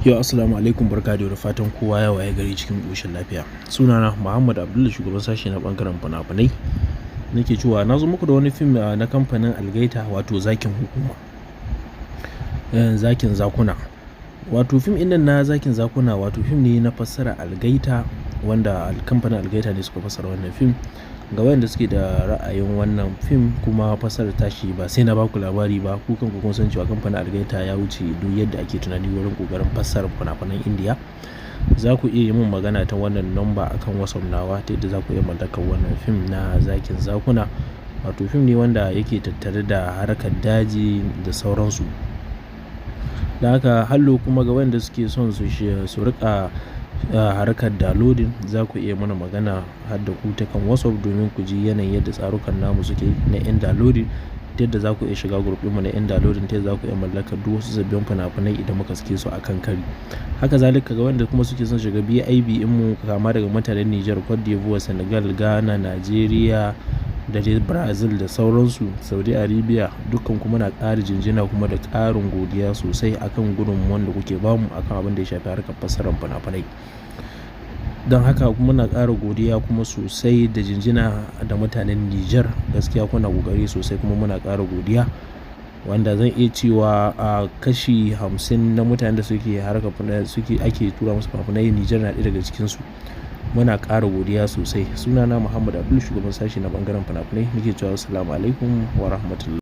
Yau assalamu alaikum, barka da fatan kowa ya waye gari cikin ƙoshin lafiya. Sunana Muhammad Abdullah, shugaban sashi na ɓangaren fina-finai. Nake cewa na zo muku da wani fim na kamfanin Algaita, wato Zakin Hukuma. Zakin Zakuna. Wato fim ɗin nan na Zakin Zakuna wato fim ne na fassara Algaita, wanda kamfanin Algaita ne suka fassara wannan fim. Ga wayanda suke da ra'ayin wannan fim kuma fassarar tashi ba sai na baku labari ba, ku kanku kun san cewa kamfanin Algaita ya wuce duk yadda ake tunani wurin kokarin fassara fina-finan Indiya. Za ku iya yi min magana ta wannan namba akan WhatsApp nawa ta yadda za ku iya mallakar wannan fim na Zakin Zakuna. Wato fim ne wanda yake tattare da harkar daji da sauransu. Da haka hallo kuma ga wayanda suke son su rika harkar downloading, za ku iya mana magana har da ku ta kan WhatsApp domin ku ji yanayin yadda tsarukan namu suke na yan downloading, ta yadda za ku iya shiga group ɗinmu na yan downloading, ta yadda za ku iya mallakar duk wasu sabbin fina-finai idan muka sake su akan kari. Haka zalika ga wanda kuma suke son shiga BIB mu, kama daga mutanen Niger, Cote d'Ivoire, Senegal, Ghana, Nigeria da dai Brazil da sauransu, Saudi Arabia, dukkan kuma na ƙara jinjina kuma da ƙarin godiya sosai akan gudunmuwan da kuke bamu akan abin da ya shafi harkar fassarar fina-finai. Don haka muna ƙara godiya kuma sosai da jinjina da mutanen Niger, gaskiya kuna ƙoƙari sosai kuma muna ƙara godiya, wanda zan iya cewa a kashi 50 na mutanen da suke harkar ake tura musu fina-finai Niger na ɗaya daga cikinsu. Muna ƙara godiya sosai. Sunana Muhammad Abdul, shugaban sashi na ɓangaren fina-finai. Nake cewa assalamu alaikum wa rahmatullahi.